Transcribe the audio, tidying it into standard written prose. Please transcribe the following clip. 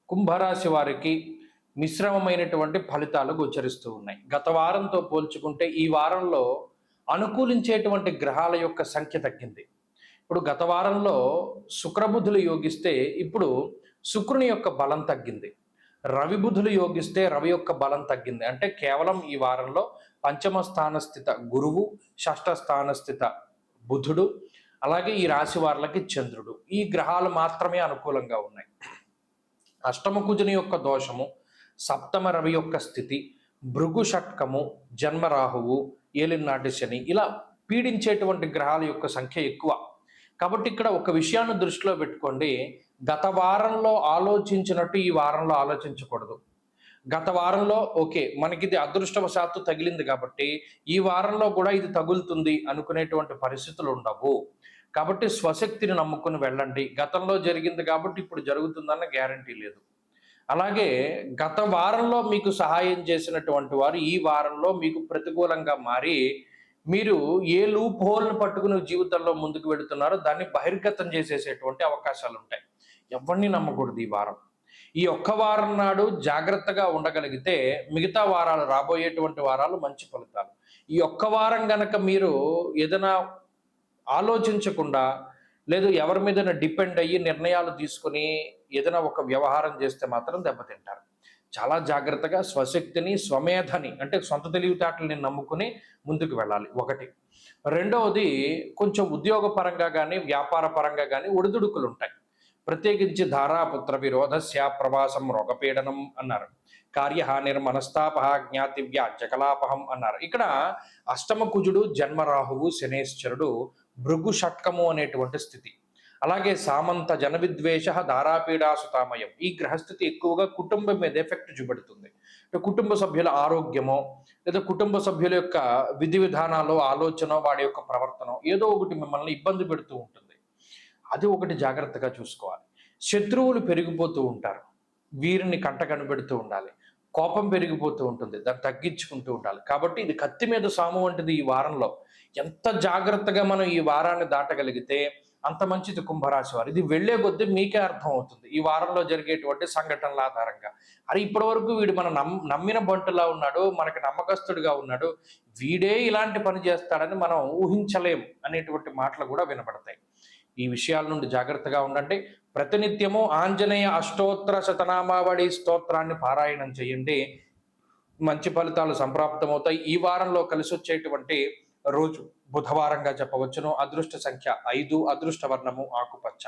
కుంభరాశి వారికి మిశ్రమమైనటువంటి ఫలితాలు గోచరిస్తూ ఉన్నాయి. గత వారంతో పోల్చుకుంటే ఈ వారంలో అనుకూలించేటువంటి గ్రహాల యొక్క సంఖ్య తగ్గింది. ఇప్పుడు గత వారంలో శుక్రబుధులు యోగిస్తే ఇప్పుడు శుక్రుని యొక్క బలం తగ్గింది. రవి బుధులు యోగిస్తే రవి యొక్క బలం తగ్గింది. అంటే కేవలం ఈ వారంలో పంచమ స్థాన స్థిత గురువు, షష్ఠ స్థాన స్థిత బుధుడు, అలాగే ఈ రాశి వారులకి చంద్రుడు, ఈ గ్రహాలు మాత్రమే అనుకూలంగా ఉన్నాయి. అష్టమ కుజుని యొక్క దోషము, సప్తమ రవి యొక్క స్థితి, భృగు షట్కము, జన్మరాహువు, ఏలినాటి శని, ఇలా పీడించేటువంటి గ్రహాల యొక్క సంఖ్య ఎక్కువ. కాబట్టి ఇక్కడ ఒక విషయాన్ని దృష్టిలో పెట్టుకోండి, గత వారంలో ఆలోచించినట్టు ఈ వారంలో ఆలోచించకూడదు. గత వారంలో ఓకే మనకి ఇది అదృష్టవశాత్తు తగిలింది కాబట్టి ఈ వారంలో కూడా ఇది తగులుతుంది అనుకునేటువంటి పరిస్థితులు ఉండవు. కాబట్టి స్వశక్తిని నమ్ముకుని వెళ్ళండి. గతంలో జరిగింది కాబట్టి ఇప్పుడు జరుగుతుందన్న గ్యారంటీ లేదు. అలాగే గత వారంలో మీకు సహాయం చేసినటువంటి వారు ఈ వారంలో మీకు ప్రతికూలంగా మారి మీరు ఏ లూప్ హోల్ని పట్టుకుని జీవితంలో ముందుకు వెళుతున్నారో దాన్ని బహిర్గతం చేసేసేటువంటి అవకాశాలు ఉంటాయి. ఎవరిని నమ్మకూడదు ఈ వారం. ఈ ఒక్క వారం నాడు జాగ్రత్తగా ఉండగలిగితే మిగతా వారాలు, రాబోయేటువంటి వారాలు మంచి ఫలితాలు. ఈ ఒక్క వారం గనక మీరు ఏదైనా ఆలోచించకుండా లేదు ఎవరి మీద డిపెండ్ అయ్యి నిర్ణయాలు తీసుకుని ఏదైనా ఒక వ్యవహారం చేస్తే మాత్రం దెబ్బతింటారు. చాలా జాగ్రత్తగా స్వశక్తిని, స్వమేధని అంటే సొంత తెలివితేటల్ని నమ్ముకుని ముందుకు వెళ్ళాలి ఒకటి. రెండవది, కొంచెం ఉద్యోగపరంగా కానీ వ్యాపార పరంగా కానీ ఒడిదుడుకులు ఉంటాయి. ప్రత్యేకించి ధారాపుత్ర విరోధస్య ప్రవాసం రోగపీడనం అన్నారు. కార్యహానిర్ మనస్తాప జ్ఞాతివ్య జకలాపహం అన్నారు. ఇక్కడ అష్టమ కుజుడు, జన్మరాహువు, శనేశ్వరుడు, భృగు షట్కము అనేటువంటి స్థితి. అలాగే సామంత జన విద్వేష ధారాపీడాసుతామయం, ఈ గ్రహస్థితి ఎక్కువగా కుటుంబం మీద ఎఫెక్ట్ చూపెడుతుంది. కుటుంబ సభ్యుల ఆరోగ్యమో లేదా కుటుంబ సభ్యుల యొక్క విధి విధానాలు, ఆలోచన, వాడి యొక్క ప్రవర్తన ఏదో ఒకటి మిమ్మల్ని ఇబ్బంది పెడుతూ ఉంటుంది. అది ఒకటి జాగ్రత్తగా చూసుకోవాలి. శత్రువులు పెరిగిపోతూ ఉంటారు, వీరిని కంట కనిపెడుతూ ఉండాలి. కోపం పెరిగిపోతూ ఉంటుంది, దాన్ని తగ్గించుకుంటూ ఉండాలి. కాబట్టి ఇది కత్తి మీద సాము వంటిది. ఈ వారంలో ఎంత జాగ్రత్తగా మనం ఈ వారాన్ని దాటగలిగితే అంత మంచిది కుంభరాశి వారు. ఇది వెళ్లే కొద్దీ మీకే అర్థం అవుతుంది ఈ వారంలో జరిగేటువంటి సంఘటనల ఆధారంగా. అరే ఇప్పటి వరకు వీడు మన నమ్మిన బంటులా ఉన్నాడు, మనకి నమ్మకస్తుడిగా ఉన్నాడు, వీడే ఇలాంటి పని చేస్తాడని మనం ఊహించలేం అనేటువంటి మాటలు కూడా వినపడతాయి. ఈ విషయాల నుండి జాగ్రత్తగా ఉండండి. ప్రతినిత్యము ఆంజనేయ అష్టోత్తర శతనామావళి స్తోత్రాన్ని పారాయణం చేయండి. మంచి ఫలితాలు సంప్రాప్తమవుతాయి. ఈ వారంలో కలిసి వచ్చేటువంటి రోజు బుధవారంగా చెప్పవచ్చును. అదృష్ట సంఖ్య 5, అదృష్ట వర్ణము ఆకుపచ్చ.